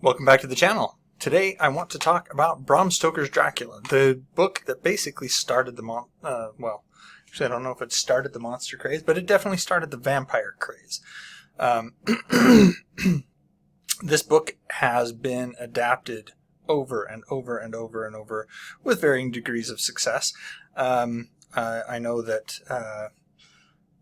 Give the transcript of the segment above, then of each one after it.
Welcome back to the channel. Today I want to talk about Bram Stoker's Dracula, the book that basically started the actually I don't know if it started the monster craze, but it definitely started the vampire craze. This book has been adapted over and over and over and over with varying degrees of success. I know that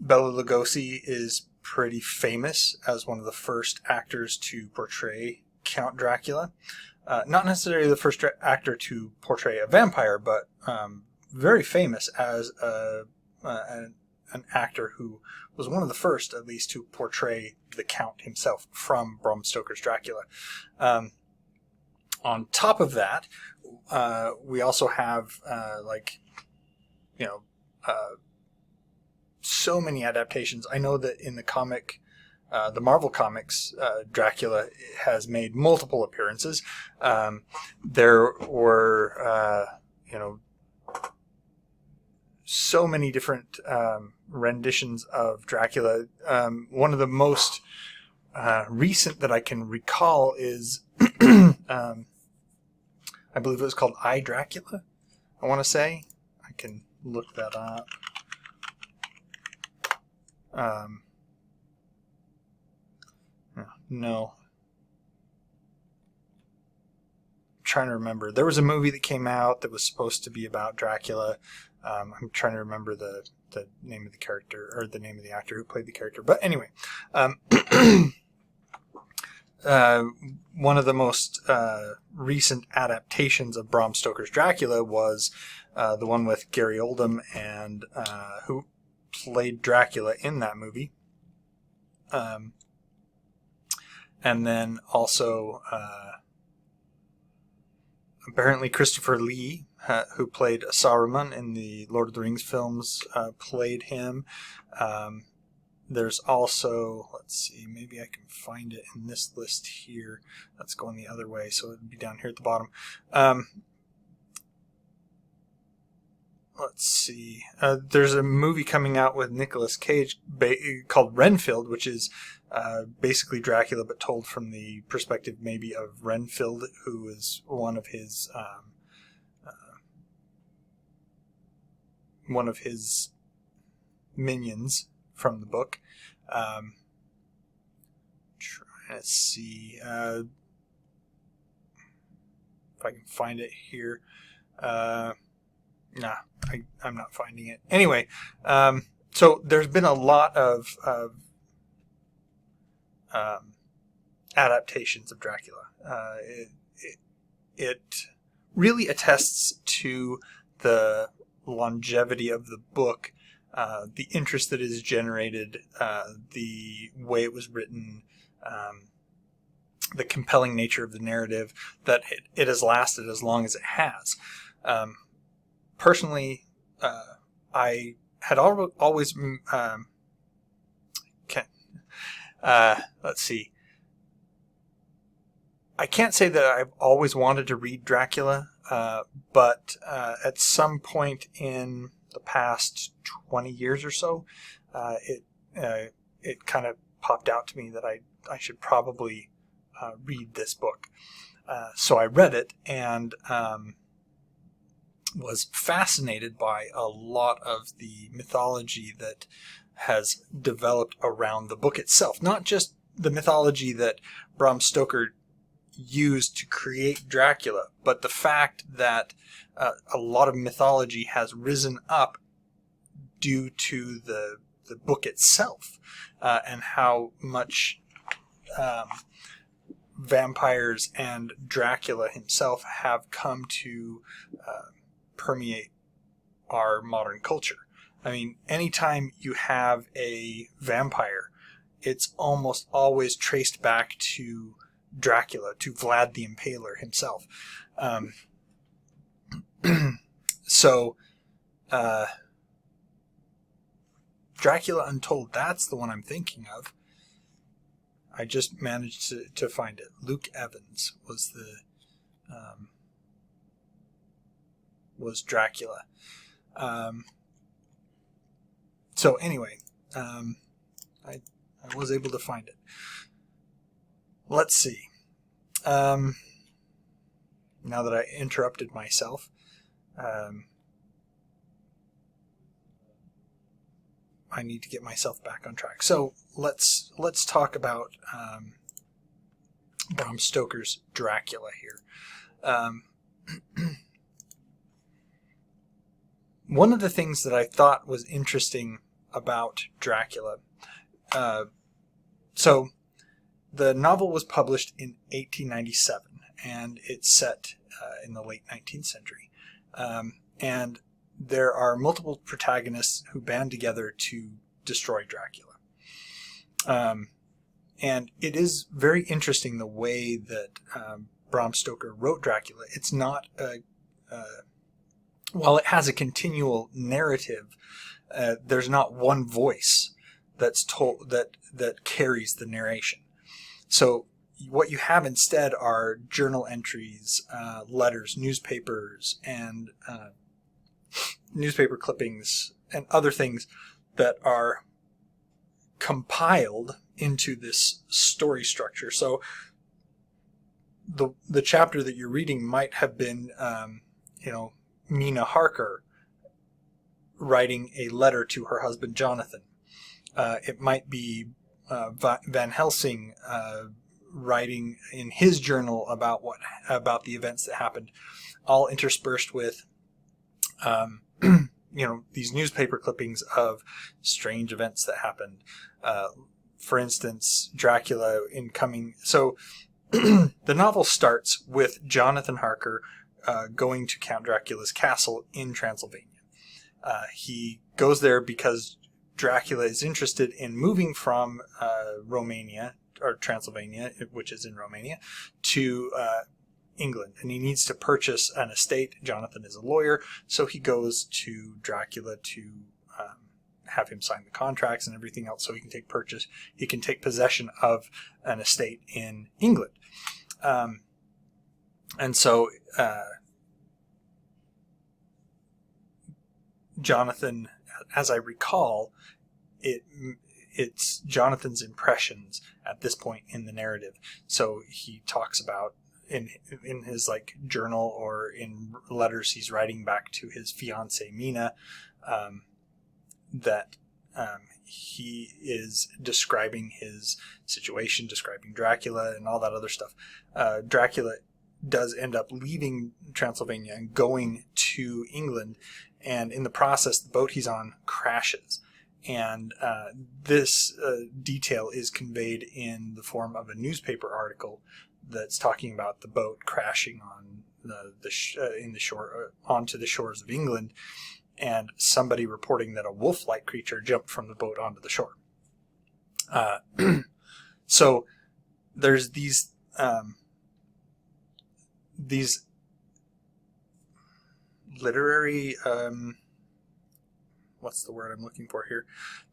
Bela Lugosi is pretty famous as one of the first actors to portray Count Dracula. Not necessarily the first actor to portray a vampire, but very famous as an actor who was one of the first, at least, to portray the Count himself from Bram Stoker's Dracula. On top of that, we also have so many adaptations. I know that in the Marvel Comics, Dracula has made multiple appearances. There were, so many different renditions of Dracula. One of the most recent that I can recall is, I believe it was called I, Dracula, I want to say. I can look that up. No. I'm trying to remember. There was a movie that came out that was supposed to be about Dracula. I'm trying to remember the name of the character, or the name of the actor who played the character. But anyway, one of the most recent adaptations of Bram Stoker's Dracula was the one with Gary Oldman, and who played Dracula in that movie. And then also, apparently Christopher Lee, who played Saruman in the Lord of the Rings films, played him. There's also, let's see, maybe I can find it in this list here. That's going the other way, so it would be down here at the bottom. Let's see. There's a movie coming out with Nicolas Cage called Renfield, which is basically Dracula, but told from the perspective maybe of Renfield, who is one of his minions from the book. Trying to see if I can find it here. Nah, I'm not finding it. Anyway, so there's been a lot of adaptations of Dracula. It really attests to the longevity of the book, the interest that is generated, the way it was written, the compelling nature of the narrative, that it has lasted as long as it has. Personally, I had always let's see. I can't say that I've always wanted to read Dracula, but at some point in the past 20 years or so, it kind of popped out to me that I should probably read this book. So I read it and was fascinated by a lot of the mythology that has developed around the book itself. Not just the mythology that Bram Stoker used to create Dracula, but the fact that a lot of mythology has risen up due to the book itself, and how much vampires and Dracula himself have come to permeate our modern culture. I mean, anytime you have a vampire, it's almost always traced back to Dracula, to Vlad the Impaler himself. So, Dracula Untold, that's the one I'm thinking of. I just managed to find it. Luke Evans was was Dracula. So anyway, I was able to find it. Let's see. Now that I interrupted myself, I need to get myself back on track. So let's talk about Bram Stoker's Dracula here. One of the things that I thought was interesting about Dracula, so the novel was published in 1897, and it's set in the late 19th century. And there are multiple protagonists who band together to destroy Dracula. And it is very interesting the way that Bram Stoker wrote Dracula. It's not while it has a continual narrative, there's not one voice that's told that carries the narration. So what you have instead are journal entries, letters, newspapers, and newspaper clippings, and other things that are compiled into this story structure. So the chapter that you're reading might have been, Mina Harker writing a letter to her husband Jonathan. It might be Van Helsing writing in his journal about the events that happened, all interspersed with these newspaper clippings of strange events that happened. For instance, Dracula incoming. So the novel starts with Jonathan Harker going to Count Dracula's castle in Transylvania. He goes there because Dracula is interested in moving from Romania, or Transylvania, which is in Romania, to England, and he needs to purchase an estate. Jonathan is a lawyer, so he goes to Dracula to have him sign the contracts and everything else, so he can take possession of an estate in England. And so Jonathan, as I recall, it's Jonathan's impressions at this point in the narrative. So he talks about in his journal or in letters he's writing back to his fiancée Mina, that he is describing his situation, describing Dracula and all that other stuff. Dracula does end up leaving Transylvania and going to England, and in the process the boat he's on crashes. And this detail is conveyed in the form of a newspaper article that's talking about the boat crashing on onto the shores of England, and somebody reporting that a wolf-like creature jumped from the boat onto the shore. So there's these literary. What's the word I'm looking for here?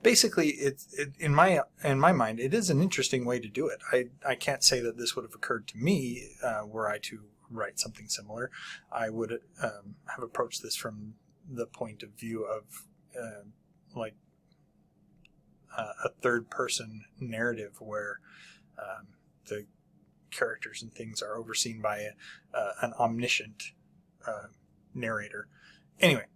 Basically, in my mind, it is an interesting way to do it. I can't say that this would have occurred to me were I to write something similar. I would have approached this from the point of view of a third-person narrative where the characters and things are overseen by an omniscient narrator. Anyway.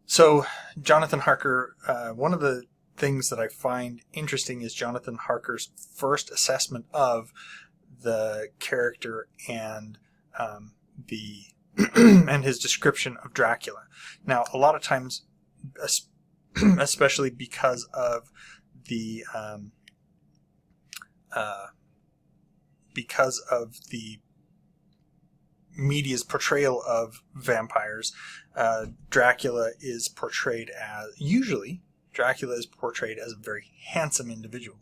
So Jonathan Harker, one of the things that I find interesting is Jonathan Harker's first assessment of the character and and his description of Dracula. Now, a lot of times, especially because of the media's portrayal of vampires, Dracula is portrayed as a very handsome individual.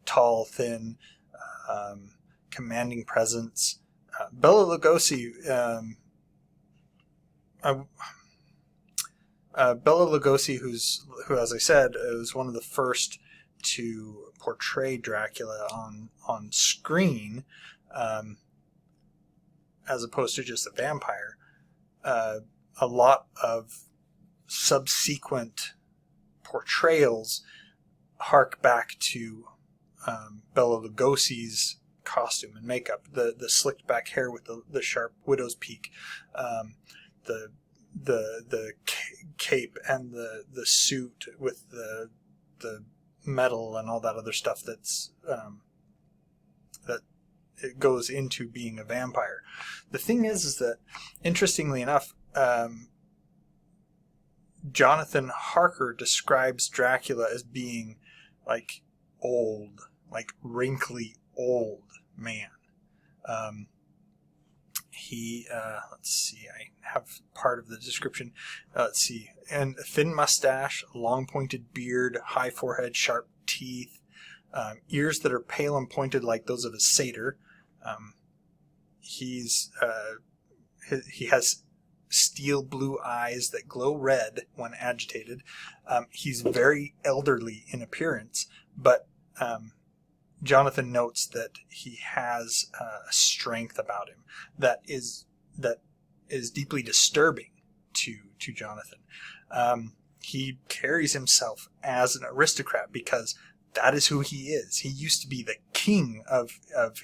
Tall, thin, commanding presence. Bela Lugosi, who, as I said, was one of the first to portray Dracula on screen, as opposed to just a vampire. A lot of subsequent portrayals hark back to Bela Lugosi's costume and makeup, the slicked back hair with the sharp widow's peak, the cape and the suit with the metal and all that other stuff that's that it goes into being a vampire. The thing is that, interestingly enough, Jonathan Harker describes Dracula as being like old, like wrinkly old man. Let's see, I have part of the description. Let's see, and a thin mustache, long pointed beard, high forehead, sharp teeth, ears that are pale and pointed like those of a satyr. He has steel blue eyes that glow red when agitated. He's very elderly in appearance, but Jonathan notes that he has a strength about him that is deeply disturbing to Jonathan. He carries himself as an aristocrat because that is who he is. He used to be the king of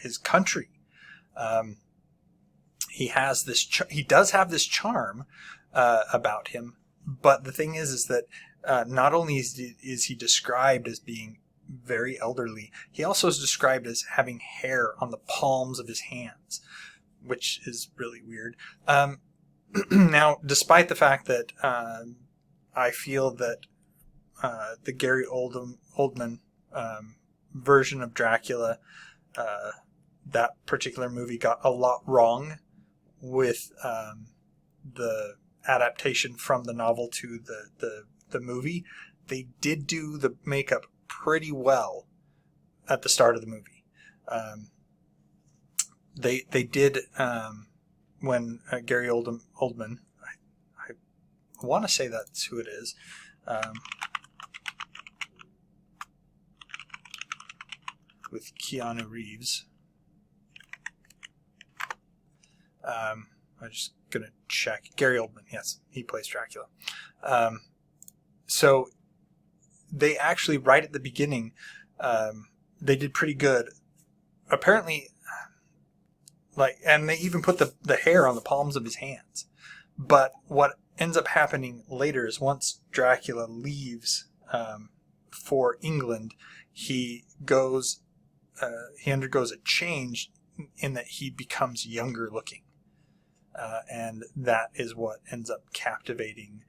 his country. He has this. He does have this charm about him, but the thing is that not only is he described as being very elderly, he also is described as having hair on the palms of his hands, which is really weird. Now, despite the fact that I feel that the Gary Oldman version of Dracula, that particular movie got a lot wrong with the adaptation from the novel to the movie. They did do the makeup pretty well at the start of the movie. They did when Gary Oldman, I want to say that's who it is. With Keanu Reeves. I'm just going to check. Gary Oldman, yes, he plays Dracula. So they actually, right at the beginning, they did pretty good. Apparently, and they even put the hair on the palms of his hands. But what ends up happening later is once Dracula leaves for England, he undergoes a change in that he becomes younger looking. And that is what ends up captivating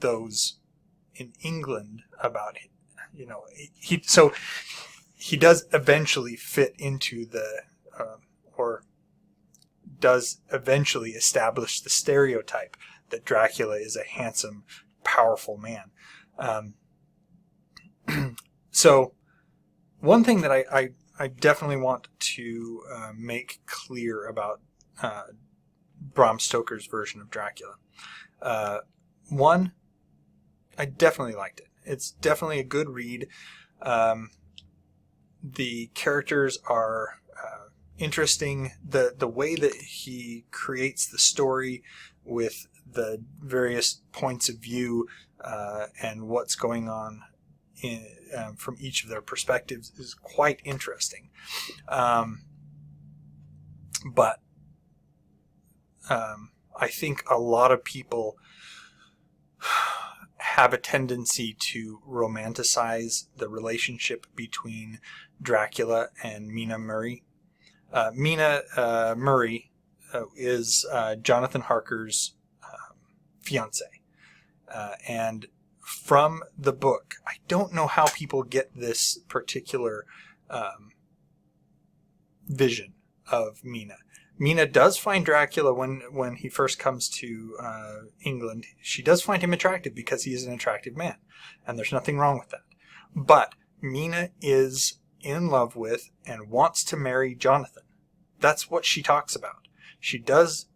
those in England about him. He does eventually fit into or does eventually establish the stereotype that Dracula is a handsome, powerful man. So one thing that I definitely want to make clear about Bram Stoker's version of Dracula. One, I definitely liked it. It's definitely a good read. The characters are interesting. The way that he creates the story with the various points of view and what's going on from each of their perspectives is quite interesting. But I think a lot of people have a tendency to romanticize the relationship between Dracula and Mina Murray. Mina Murray is Jonathan Harker's fiance. And from the book, I don't know how people get this particular vision of Mina. Mina does find Dracula when he first comes to England. She does find him attractive because he is an attractive man. And there's nothing wrong with that. But Mina is in love with and wants to marry Jonathan. That's what she talks about. She does.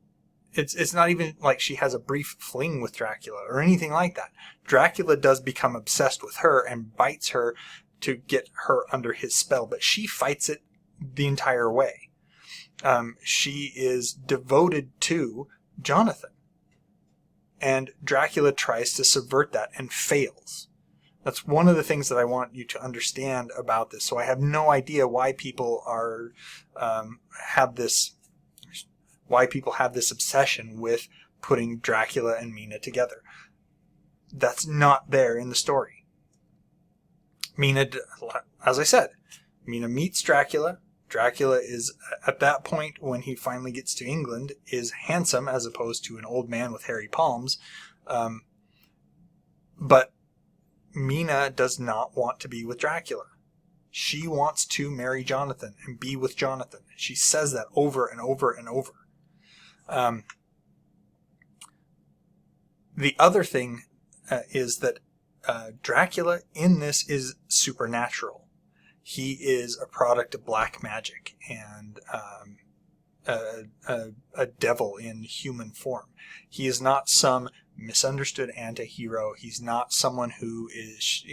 It's not even like she has a brief fling with Dracula or anything like that. Dracula does become obsessed with her and bites her to get her under his spell, but she fights it the entire way. She is devoted to Jonathan. And Dracula tries to subvert that and fails. That's one of the things that I want you to understand about this. So I have no idea why people are have this obsession with putting Dracula and Mina together. That's not there in the story. Mina, as I said, Mina meets Dracula. Dracula is, at that point, when he finally gets to England, is handsome as opposed to an old man with hairy palms. But Mina does not want to be with Dracula. She wants to marry Jonathan and be with Jonathan. She says that over and over and over. The other thing is that Dracula in this is supernatural. He is a product of black magic and a devil in human form. He is not some misunderstood anti-hero. He's not someone who is,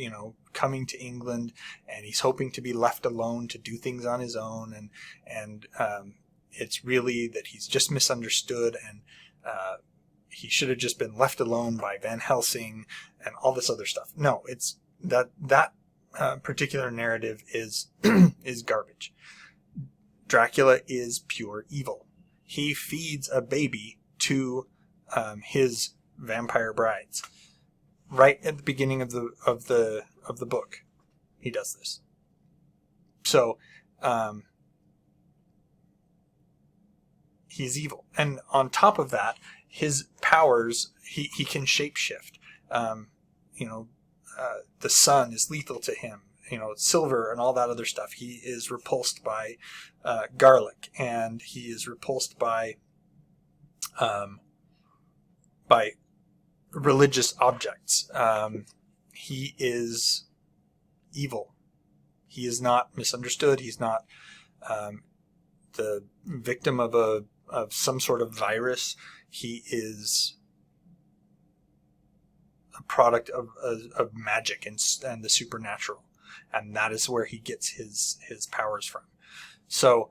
coming to England and he's hoping to be left alone to do things on his own. And it's really that he's just misunderstood and he should have just been left alone by Van Helsing and all this other stuff. No, it's that particular narrative is is garbage. Dracula is pure evil. He feeds a baby to his vampire brides. Right at the beginning of the book, he does this. So he's evil, and on top of that, his powers, he can shapeshift. The sun is lethal to him. Silver and all that other stuff. He is repulsed by garlic, and he is repulsed by religious objects. He is evil. He is not misunderstood. He's not the victim of some sort of virus. He is a product of magic and the supernatural, and that is where he gets his powers from. So,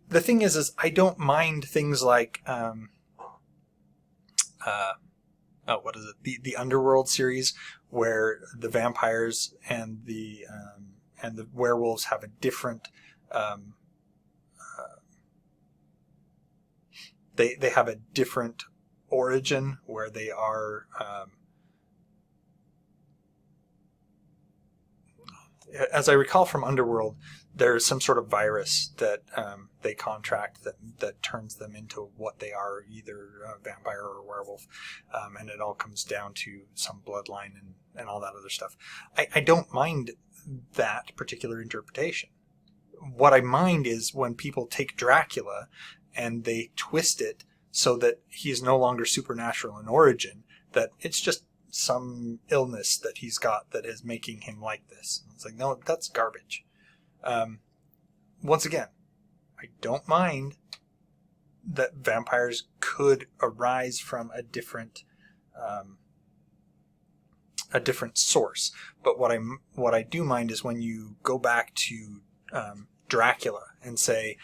the thing is I don't mind things like what is it? The Underworld series, where the vampires and the werewolves have a different they have a different origin, where they are as I recall from Underworld, there's some sort of virus that they contract that turns them into what they are, either a vampire or a werewolf, and it all comes down to some bloodline and all that other stuff. I don't mind that particular interpretation. What I mind is when people take Dracula and they twist it so that he is no longer supernatural in origin, that it's just some illness that he's got that is making him like this. It's like, no, that's garbage. Once again, I don't mind that vampires could arise from a different source, but what I do mind is when you go back to Dracula and say,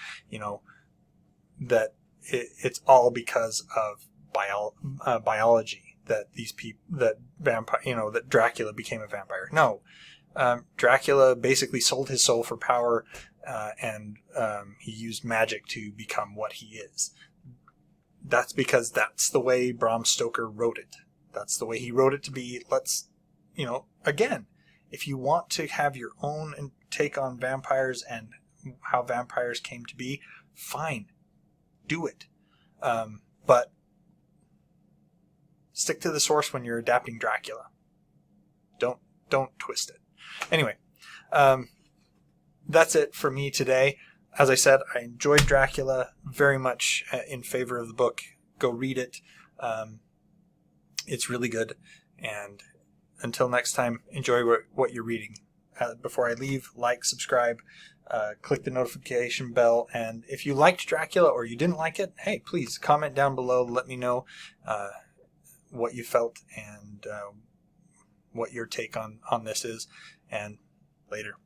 that it's all because of biology that these people, that Dracula became a vampire. No, Dracula basically sold his soul for power, and he used magic to become what he is. That's because that's the way Bram Stoker wrote it. That's the way he wrote it to be. Let's, again, if you want to have your own take on vampires and how vampires came to be, fine, do it. But stick to the source when you're adapting Dracula. Don't twist it. Anyway, that's it for me today. As I said, I enjoyed Dracula, very much in favor of the book. Go read it. It's really good. And until next time, enjoy what you're reading. Before I leave, like, subscribe, click the notification bell, and if you liked Dracula or you didn't like it, hey, please comment down below. Let me know what you felt and what your take on this is. And later.